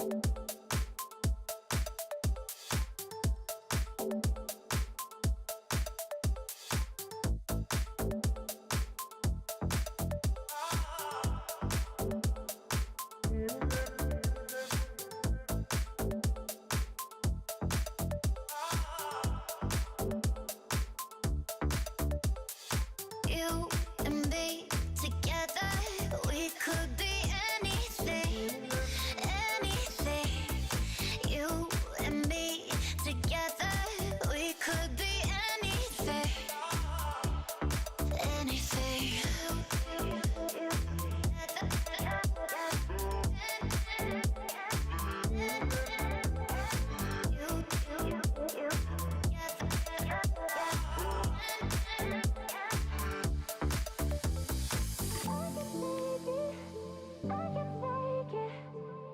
You and me together, we could be anything, anything. You and me together, we could be anything, anything.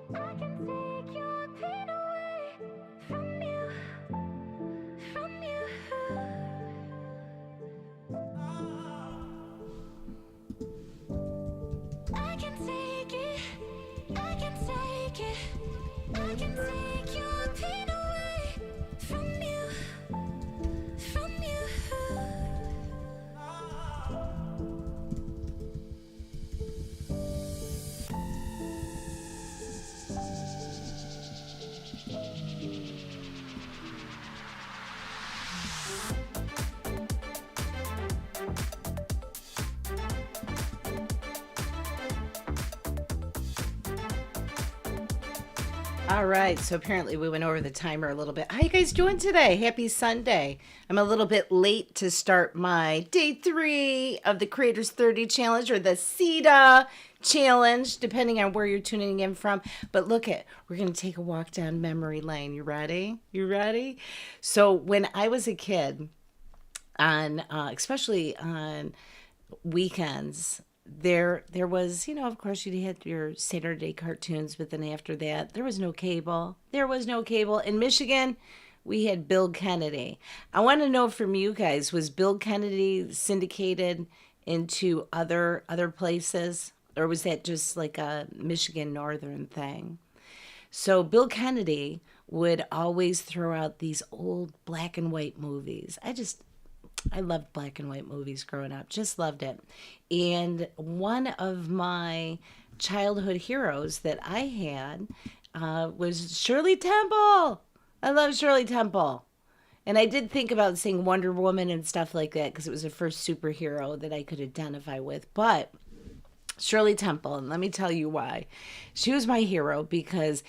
I can take your pain away from you, from you. I can take it, I can take it, I can take your pain away from you, from you. All right, so apparently we went over the timer a little bit. How you guys doing today? Happy Sunday. I'm a little bit late to start my day 3 of the Creators 30 Challenge, or the CETA Challenge, depending on where you're tuning in from. But look we're going to take a walk down memory lane. You ready? You ready? So when I was a kid, especially on weekends, there was, of course, you had your Saturday cartoons, but then after that, there was no cable. In Michigan, we had Bill Kennedy. I want to know from you guys, was Bill Kennedy syndicated into other places, or was that just like a Michigan Northern thing? So Bill Kennedy would always throw out these old black and white movies. I loved black and white movies growing up. Just loved it. And one of my childhood heroes that I had was Shirley Temple. I love Shirley Temple. And I did think about saying Wonder Woman and stuff like that because it was the first superhero that I could identify with. But Shirley Temple, and let me tell you why. She was my hero because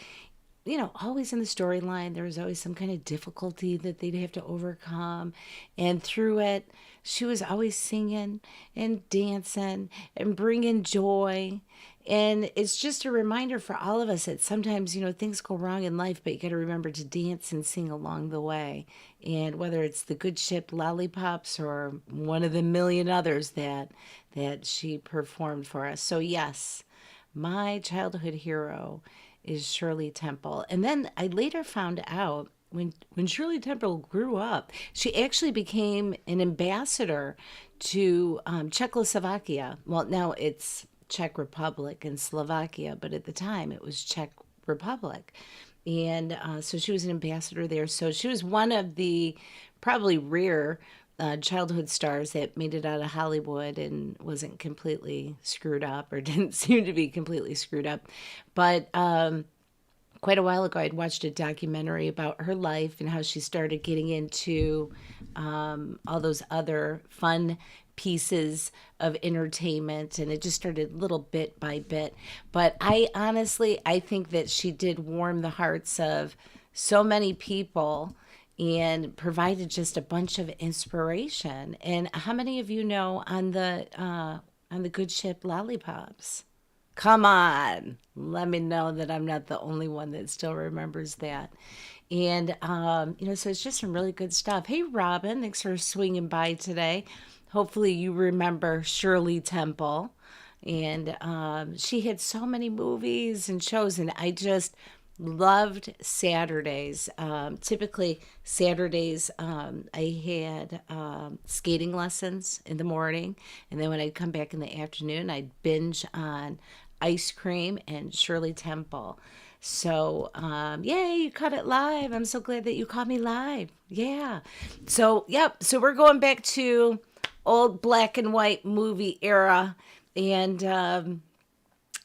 always in the storyline, there was always some kind of difficulty that they'd have to overcome. And through it, she was always singing and dancing and bringing joy. And it's just a reminder for all of us that sometimes, things go wrong in life, but you got to remember to dance and sing along the way. And whether it's the Good Ship Lollipops or one of the million others that she performed for us. So yes, my childhood hero is Shirley Temple. And then I later found out when Shirley Temple grew up, she actually became an ambassador to Czechoslovakia. Well, now it's Czech Republic and Slovakia, but at the time it was Czech Republic. And so she was an ambassador there. So she was one of the probably rare childhood stars that made it out of Hollywood and wasn't completely screwed up, or didn't seem to be completely screwed up. But quite a while ago, I'd watched a documentary about her life and how she started getting into all those other fun pieces of entertainment, and it just started little bit by bit. But I think that she did warm the hearts of so many people and provided just a bunch of inspiration. And how many of you know on the Good Ship Lollipops? Come on, let me know that I'm not the only one that still remembers that. And so it's just some really good stuff. Hey, Robin, thanks for swinging by today. Hopefully you remember Shirley Temple. And she had so many movies and shows, and I just loved Saturdays. Typically Saturdays, I had skating lessons in the morning, and then when I'd come back in the afternoon, I'd binge on ice cream and Shirley Temple. So, yay, you caught it live. I'm so glad that you caught me live. Yeah. So, yep. So we're going back to old black and white movie era. And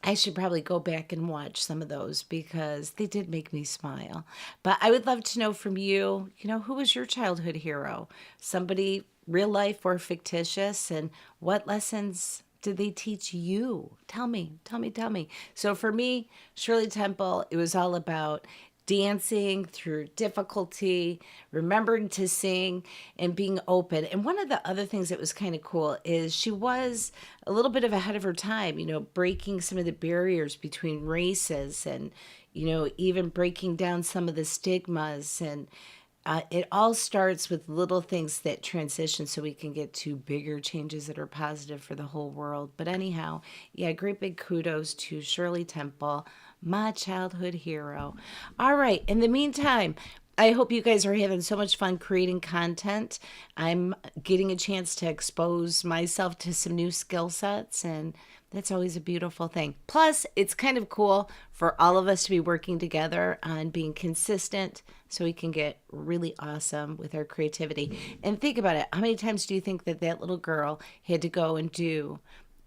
I should probably go back and watch some of those because they did make me smile. But I would love to know from you, who was your childhood hero? Somebody real life or fictitious? And what lessons did they teach you? Tell me, tell me, tell me. So for me, Shirley Temple, it was all about dancing through difficulty, remembering to sing, and being open. And one of the other things that was kind of cool is she was a little bit of ahead of her time, breaking some of the barriers between races and, even breaking down some of the stigmas. And it all starts with little things that transition so we can get to bigger changes that are positive for the whole world. But anyhow, yeah, great big kudos to Shirley Temple, my childhood hero. All right, in the meantime, I hope you guys are having so much fun creating content. I'm getting a chance to expose myself to some new skill sets, and that's always a beautiful thing. Plus, it's kind of cool for all of us to be working together on being consistent so we can get really awesome with our creativity. And think about it. How many times do you think that little girl had to go and do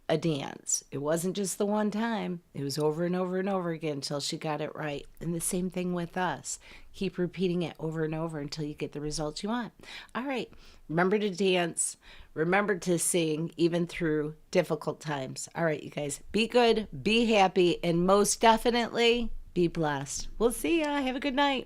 a dance? It wasn't just the one time. It was over and over and over again until she got it right. And the same thing with us. Keep repeating it over and over until you get the results you want. All right. Remember to dance. Remember to sing even through difficult times. All right, you guys. Be good, be happy, and most definitely be blessed. We'll see ya. Have a good night.